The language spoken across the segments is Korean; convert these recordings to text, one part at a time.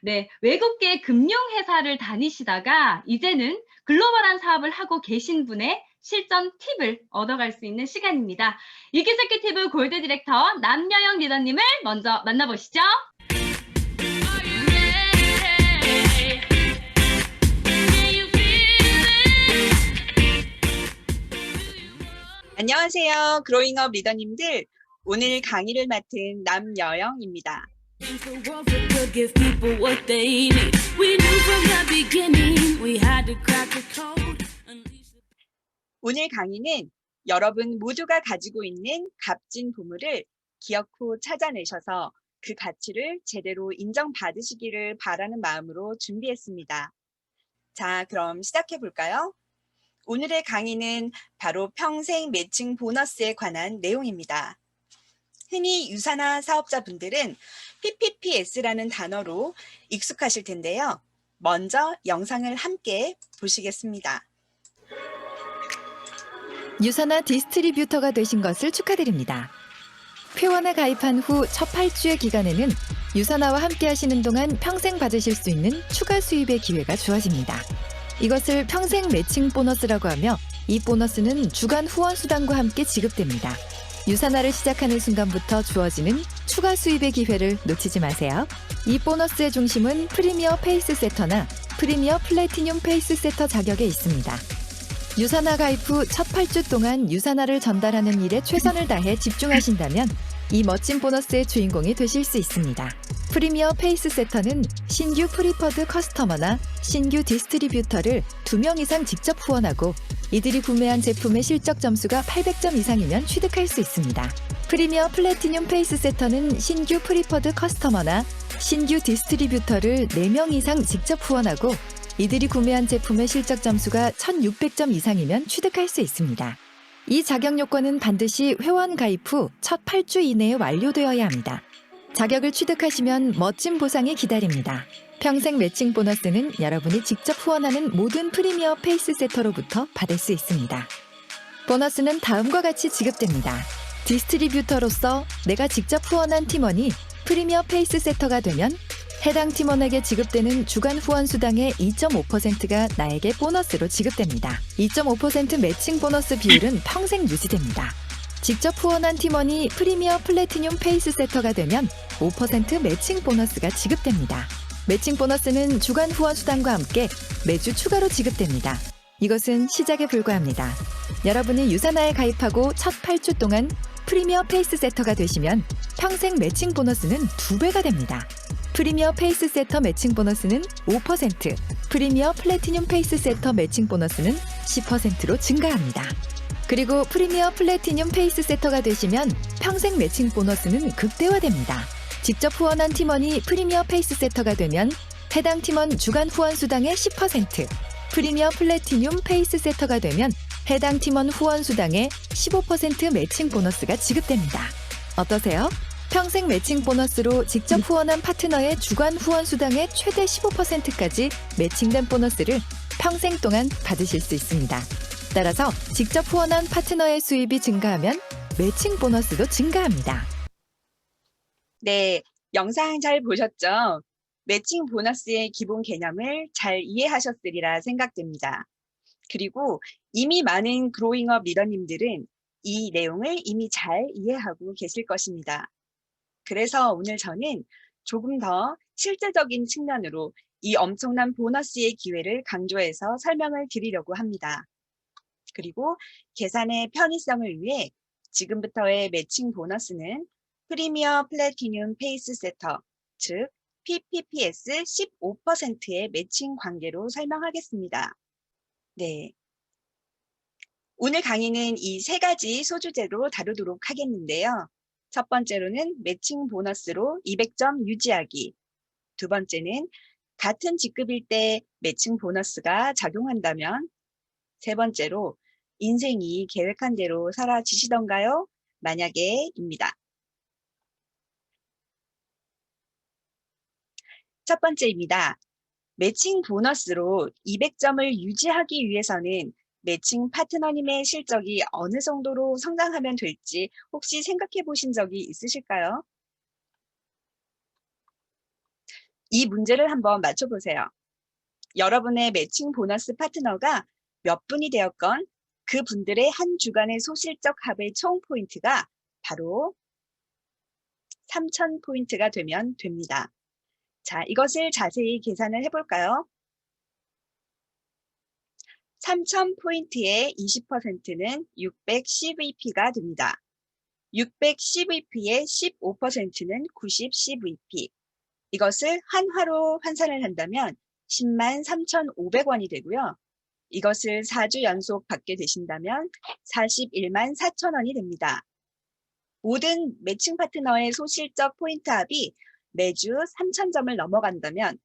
네, 외국계 금융회사를 다니시다가 이제는 글로벌한 사업을 하고 계신 분의 실전 팁을 얻어갈 수 있는 시간입니다. 이기스큐티브 골드 디렉터 남여영 리더님을 먼저 만나보시죠. 안녕하세요. 그로잉업 리더님들. 오늘 강의를 맡은 남여영입니다. 오늘 강의는 여러분 모두가 가지고 있는 값진 보물을 기억 후 찾아내셔서 그 가치를 제대로 인정받으시기를 바라는 마음으로 준비했습니다. 자, 그럼 시작해 볼까요? 오늘의 강의는 바로 평생 매칭 보너스에 관한 내용입니다. 흔히 유사나 사업자분들은 PPPS라는 단어로 익숙하실 텐데요. 먼저 영상을 함께 보시겠습니다. 유사나 디스트리뷰터가 되신 것을 축하드립니다. 회원에 가입한 후 첫 8주의 기간에는 유사나와 함께 하시는 동안 평생 받으실 수 있는 추가 수입의 기회가 주어집니다. 이것을 평생 매칭 보너스라고 하며 이 보너스는 주간 후원 수당과 함께 지급됩니다. 유사나를 시작하는 순간부터 주어지는 추가 수입의 기회를 놓치지 마세요. 이 보너스의 중심은 프리미어 페이스 세터나 프리미어 플래티늄 페이스 세터 자격에 있습니다. 유사나 가입 후 첫 8주 동안 유사나를 전달하는 일에 최선을 다해 집중하신다면 이 멋진 보너스의 주인공이 되실 수 있습니다. 프리미어 페이스 세터는 신규 프리퍼드 커스터머나 신규 디스트리뷰터를 2명 이상 직접 후원하고 이들이 구매한 제품의 실적 점수가 800점 이상이면 취득할 수 있습니다. 프리미어 플래티늄 페이스 세터는 신규 프리퍼드 커스터머나 신규 디스트리뷰터를 4명 이상 직접 후원하고 이들이 구매한 제품의 실적 점수가 1600점 이상이면 취득할 수 있습니다. 이 자격 요건은 반드시 회원 가입 후 첫 8주 이내에 완료되어야 합니다. 자격을 취득하시면 멋진 보상이 기다립니다. 평생 매칭 보너스는 여러분이 직접 후원하는 모든 프리미어 페이스 세터로부터 받을 수 있습니다. 보너스는 다음과 같이 지급됩니다. 디스트리뷰터로서 내가 직접 후원한 팀원이 프리미어 페이스 세터가 되면 해당 팀원에게 지급되는 주간 후원 수당의 2.5%가 나에게 보너스로 지급됩니다. 2.5% 매칭 보너스 비율은 평생 유지됩니다. 직접 후원한 팀원이 프리미어 플래티늄 페이스 세터가 되면 5% 매칭 보너스가 지급됩니다. 매칭 보너스는 주간 후원 수당과 함께 매주 추가로 지급됩니다. 이것은 시작에 불과합니다. 여러분이 유사나에 가입하고 첫 8주 동안 프리미어 페이스 세터가 되시면 평생 매칭 보너스는 2배가 됩니다. 프리미어 페이스 세터 매칭 보너스는 5%, 프리미어 플래티늄 페이스 세터 매칭 보너스는 10%로 증가합니다. 그리고 프리미어 플래티늄 페이스 세터가 되시면 평생 매칭 보너스는 극대화됩니다. 직접 후원한 팀원이 프리미어 페이스 세터가 되면 해당 팀원 주간 후원 수당의 10%, 프리미어 플래티늄 페이스 세터가 되면 해당 팀원 후원 수당의 15% 매칭 보너스가 지급됩니다. 어떠세요? 평생 매칭 보너스로 직접 후원한 파트너의 주간 후원 수당의 최대 15%까지 매칭된 보너스를 평생 동안 받으실 수 있습니다. 따라서 직접 후원한 파트너의 수입이 증가하면 매칭 보너스도 증가합니다. 네, 영상 잘 보셨죠? 매칭 보너스의 기본 개념을 잘 이해하셨으리라 생각됩니다. 그리고 이미 많은 그로잉업 리더님들은 이 내용을 이미 잘 이해하고 계실 것입니다. 그래서 오늘 저는 조금 더 실제적인 측면으로 이 엄청난 보너스의 기회를 강조해서 설명을 드리려고 합니다. 그리고 계산의 편의성을 위해 지금부터의 매칭 보너스는 프리미어 플래티늄 페이스 세터, 즉 PPPS 15%의 매칭 관계로 설명하겠습니다. 네. 오늘 강의는 이 3가지 소주제로 다루도록 하겠는데요. 첫 번째로는 매칭 보너스로 200점 유지하기. 두 번째는 같은 직급일 때 매칭 보너스가 작용한다면. 세 번째로 인생이 계획한 대로 사라지시던가요? 만약에입니다. 첫 번째입니다. 매칭 보너스로 200점을 유지하기 위해서는 매칭 파트너님의 실적이 어느 정도로 성장하면 될지 혹시 생각해 보신 적이 있으실까요? 이 문제를 한번 맞춰보세요. 여러분의 매칭 보너스 파트너가 몇 분이 되었건 그 분들의 한 주간의 소실적 합의 총 포인트가 바로 3,000포인트가 되면 됩니다. 자, 이것을 자세히 계산을 해볼까요? 3,000포인트의 20%는 610VP가 됩니다. 610VP의 15%는 90CVP. 이것을 한화로 환산을 한다면 103,500원이 되고요. 이것을 4주 연속 받게 되신다면 414,000원이 됩니다. 모든 매칭 파트너의 소실적 포인트 합이 매주 3,000점을 넘어간다면,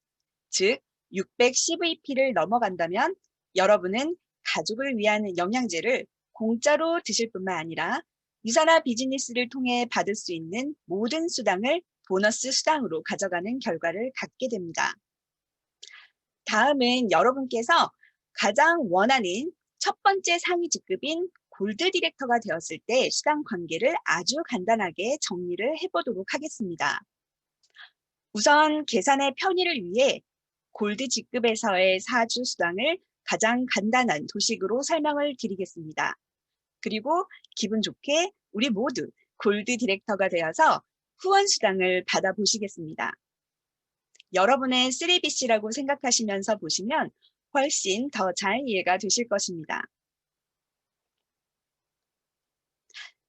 즉 610VP를 넘어간다면 여러분은 가족을 위한 영양제를 공짜로 드실 뿐만 아니라 유산화 비즈니스를 통해 받을 수 있는 모든 수당을 보너스 수당으로 가져가는 결과를 갖게 됩니다. 다음은 여러분께서 가장 원하는 첫 번째 상위 직급인 골드 디렉터가 되었을 때 수당 관계를 아주 간단하게 정리를 해보도록 하겠습니다. 우선 계산의 편의를 위해 골드 직급에서의 4주 수당을 가장 간단한 도식으로 설명을 드리겠습니다. 그리고 기분 좋게 우리 모두 골드 디렉터가 되어서 후원 수당을 받아보시겠습니다. 여러분의 3BC라고 생각하시면서 보시면 훨씬 더 잘 이해가 되실 것입니다.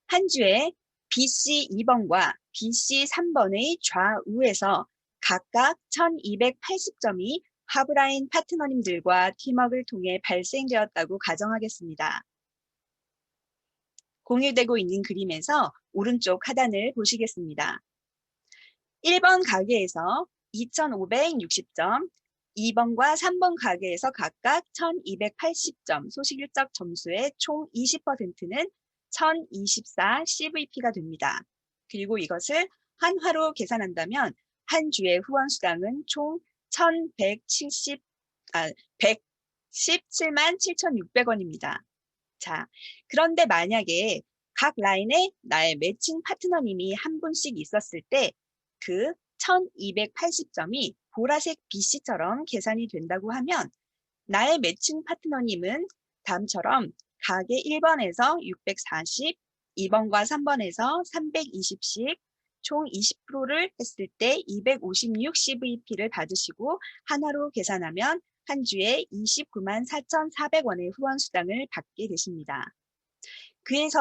한 주에 BC 2번과 BC 3번의 좌우에서 각각 1280점이 하브라인 파트너님들과 팀워크를 통해 발생되었다고 가정하겠습니다. 공유되고 있는 그림에서 오른쪽 하단을 보시겠습니다. 1번 가게에서 2560점, 2번과 3번 가게에서 각각 1280점 소실적 점수의 총 20%는 1024 CVP가 됩니다. 그리고 이것을 한화로 계산한다면 한 주의 후원 수당은 총 117만 7,600원입니다. 자, 그런데 만약에 각 라인에 나의 매칭 파트너님이 한 분씩 있었을 때 그 1280점이 보라색 BC처럼 계산이 된다고 하면 나의 매칭 파트너님은 다음처럼 가게 1번에서 640, 2번과 3번에서 320씩 총 20%를 했을 때 256 CVP를 받으시고 한화로 계산하면 한 주에 294만 4,400원의 후원 수당을 받게 되십니다. 그래서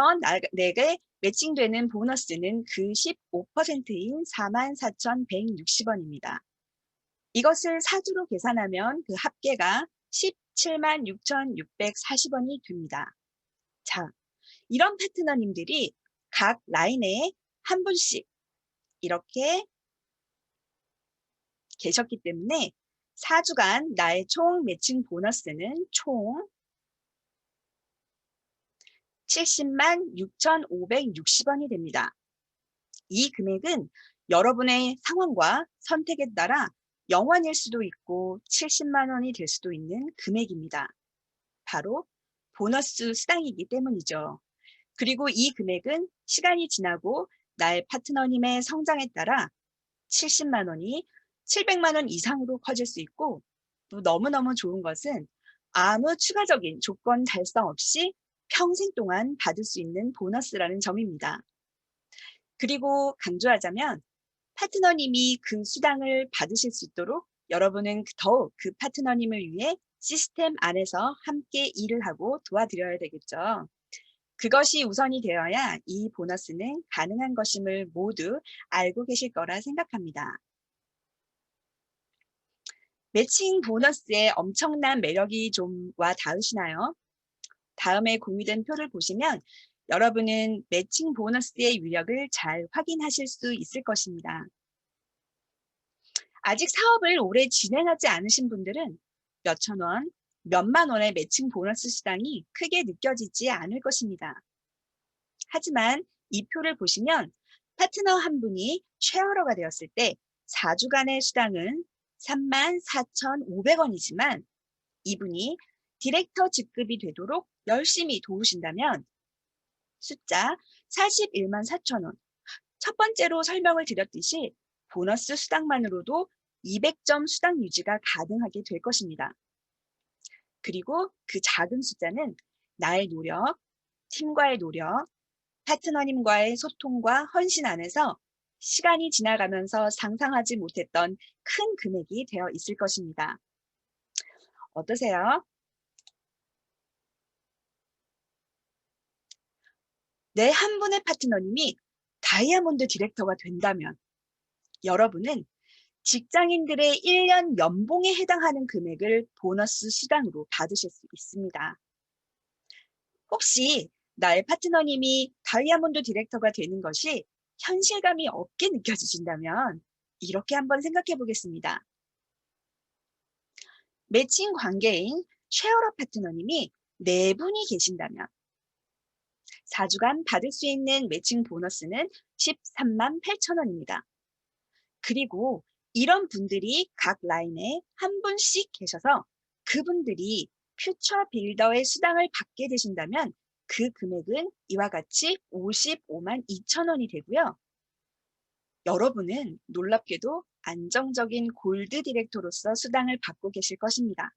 내게 매칭되는 보너스는 그 15%인 44,160원입니다. 이것을 4주로 계산하면 그 합계가 17만 6,640원이 됩니다. 자, 이런 파트너님들이 각 라인에 한 분씩 이렇게 계셨기 때문에 4주간 나의 총 매칭 보너스는 총 70만 6,560원이 됩니다. 이 금액은 여러분의 상황과 선택에 따라 0원일 수도 있고 70만 원이 될 수도 있는 금액입니다. 바로 보너스 수당이기 때문이죠. 그리고 이 금액은 시간이 지나고 나의 파트너님의 성장에 따라 70만 원이 700만 원 이상으로 커질 수 있고 또 너무너무 좋은 것은 아무 추가적인 조건 달성 없이 평생 동안 받을 수 있는 보너스라는 점입니다. 그리고 강조하자면 파트너님이 그 수당을 받으실 수 있도록 여러분은 더욱 그 파트너님을 위해 시스템 안에서 함께 일을 하고 도와드려야 되겠죠. 그것이 우선이 되어야 이 보너스는 가능한 것임을 모두 알고 계실 거라 생각합니다. 매칭 보너스의 엄청난 매력이 좀 와 닿으시나요? 다음에 공유된 표를 보시면 여러분은 매칭 보너스의 위력을 잘 확인하실 수 있을 것입니다. 아직 사업을 오래 진행하지 않으신 분들은 몇천 원, 몇만 원의 매칭 보너스 수당이 크게 느껴지지 않을 것입니다. 하지만 이 표를 보시면 파트너 한 분이 쉐어러가 되었을 때 4주간의 수당은 34,500원이지만 이분이 디렉터 직급이 되도록 열심히 도우신다면 숫자 41만 4천원. 첫 번째로 설명을 드렸듯이 보너스 수당만으로도 200점 수당 유지가 가능하게 될 것입니다. 그리고 그 작은 숫자는 나의 노력, 팀과의 노력, 파트너님과의 소통과 헌신 안에서 시간이 지나가면서 상상하지 못했던 큰 금액이 되어 있을 것입니다. 어떠세요? 내 한 분의 파트너님이 다이아몬드 디렉터가 된다면 여러분은 직장인들의 1년 연봉에 해당하는 금액을 보너스 수당으로 받으실 수 있습니다. 혹시 나의 파트너님이 다이아몬드 디렉터가 되는 것이 현실감이 없게 느껴지신다면 이렇게 한번 생각해 보겠습니다. 매칭 관계인 쉐어러 파트너님이 4분이 계신다면 4주간 받을 수 있는 매칭 보너스는 13만 8천 원입니다. 그리고 이런 분들이 각 라인에 한 분씩 계셔서 그분들이 퓨처 빌더의 수당을 받게 되신다면 그 금액은 이와 같이 55만 2천 원이 되고요. 여러분은 놀랍게도 안정적인 골드 디렉터로서 수당을 받고 계실 것입니다.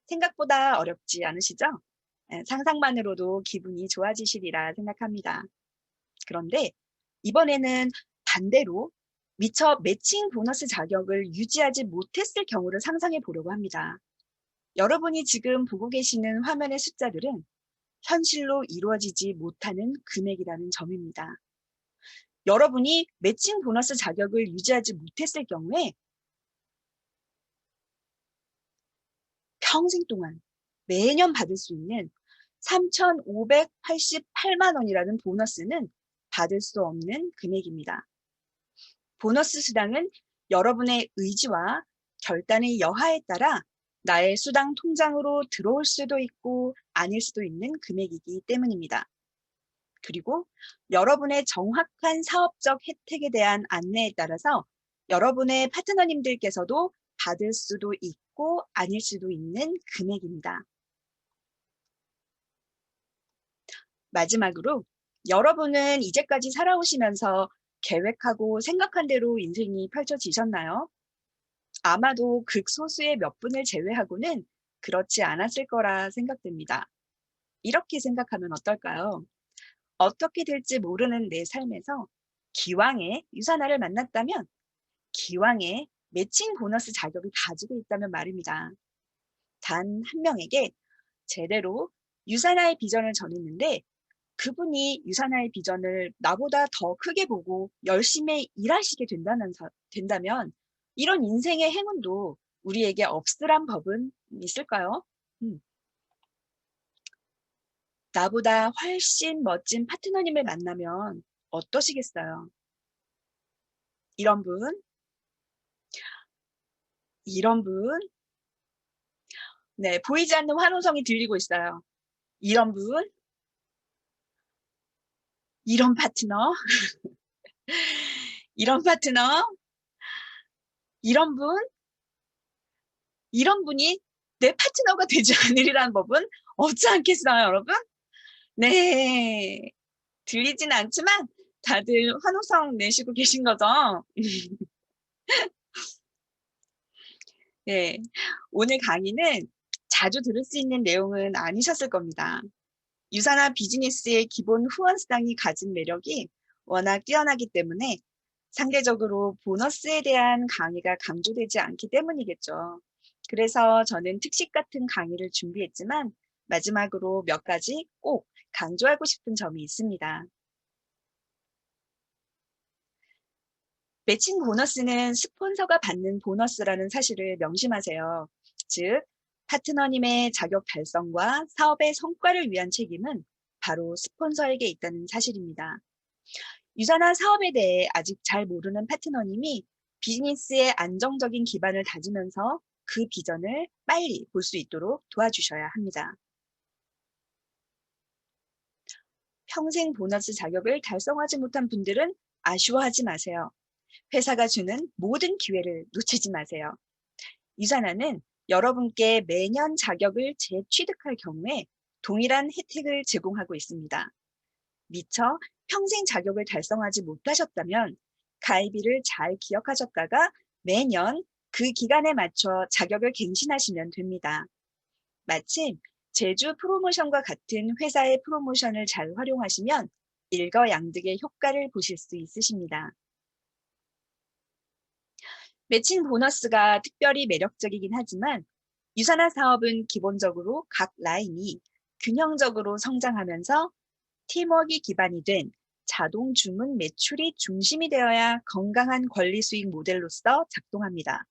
생각보다 어렵지 않으시죠? 상상만으로도 기분이 좋아지시리라 생각합니다. 그런데 이번에는 반대로 미처 매칭 보너스 자격을 유지하지 못했을 경우를 상상해 보려고 합니다. 여러분이 지금 보고 계시는 화면의 숫자들은 현실로 이루어지지 못하는 금액이라는 점입니다. 여러분이 매칭 보너스 자격을 유지하지 못했을 경우에 평생 동안 매년 받을 수 있는 3,588만 원이라는 보너스는 받을 수 없는 금액입니다. 보너스 수당은 여러분의 의지와 결단의 여하에 따라 나의 수당 통장으로 들어올 수도 있고 아닐 수도 있는 금액이기 때문입니다. 그리고 여러분의 정확한 사업적 혜택에 대한 안내에 따라서 여러분의 파트너님들께서도 받을 수도 있고 아닐 수도 있는 금액입니다. 마지막으로 여러분은 이제까지 살아오시면서 계획하고 생각한 대로 인생이 펼쳐지셨나요? 아마도 극소수의 몇 분을 제외하고는 그렇지 않았을 거라 생각됩니다. 이렇게 생각하면 어떨까요? 어떻게 될지 모르는 내 삶에서 기왕에 유사나를 만났다면, 기왕에 매칭 보너스 자격을 가지고 있다면 말입니다. 단 한 명에게 제대로 유사나의 비전을 전했는데 그분이 유사나의 비전을 나보다 더 크게 보고 열심히 일하시게 된다면 이런 인생의 행운도 우리에게 없으란 법은 있을까요? 나보다 훨씬 멋진 파트너님을 만나면 어떠시겠어요? 이런 분, 네, 보이지 않는 환호성이 들리고 있어요. 이런 분, 이런 파트너, 이런 파트너, 이런 분, 이런 분이 내 파트너가 되지 않으리라는 법은 없지 않겠어요, 여러분? 네, 들리진 않지만 다들 환호성 내시고 계신 거죠? 네, 오늘 강의는 자주 들을 수 있는 내용은 아니셨을 겁니다. 유사나 비즈니스의 기본 후원수당이 가진 매력이 워낙 뛰어나기 때문에 상대적으로 보너스에 대한 강의가 강조되지 않기 때문이겠죠. 그래서 저는 특식 같은 강의를 준비했지만 마지막으로 몇 가지 꼭 강조하고 싶은 점이 있습니다. 매칭 보너스는 스폰서가 받는 보너스라는 사실을 명심하세요. 즉, 파트너님의 자격 달성과 사업의 성과를 위한 책임은 바로 스폰서에게 있다는 사실입니다. 유사나 사업에 대해 아직 잘 모르는 파트너님이 비즈니스의 안정적인 기반을 다지면서 그 비전을 빨리 볼 수 있도록 도와주셔야 합니다. 평생 보너스 자격을 달성하지 못한 분들은 아쉬워하지 마세요. 회사가 주는 모든 기회를 놓치지 마세요. 유사나는 여러분께 매년 자격을 재취득할 경우에 동일한 혜택을 제공하고 있습니다. 미처 평생 자격을 달성하지 못하셨다면 가입일을 잘 기억하셨다가 매년 그 기간에 맞춰 자격을 갱신하시면 됩니다. 마침 제주 프로모션과 같은 회사의 프로모션을 잘 활용하시면 일거양득의 효과를 보실 수 있으십니다. 매칭 보너스가 특별히 매력적이긴 하지만 유산화 사업은 기본적으로 각 라인이 균형적으로 성장하면서 팀워크가 기반이 된 자동 주문 매출이 중심이 되어야 건강한 권리 수익 모델로서 작동합니다.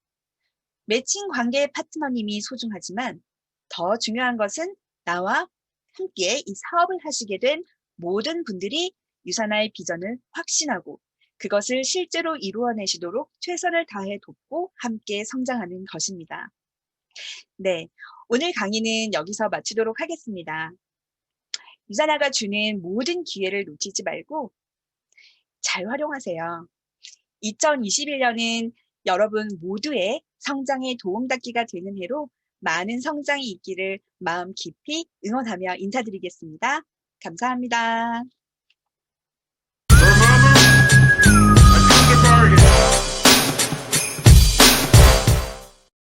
매칭 관계의 파트너님이 소중하지만 더 중요한 것은 나와 함께 이 사업을 하시게 된 모든 분들이 유산화의 비전을 확신하고 그것을 실제로 이루어내시도록 최선을 다해 돕고 함께 성장하는 것입니다. 네, 오늘 강의는 여기서 마치도록 하겠습니다. 유산화가 주는 모든 기회를 놓치지 말고 잘 활용하세요. 2021년은 여러분 모두의 성장에 도움닫기가 되는 해로 많은 성장이 있기를 마음 깊이 응원하며 인사드리겠습니다. 감사합니다.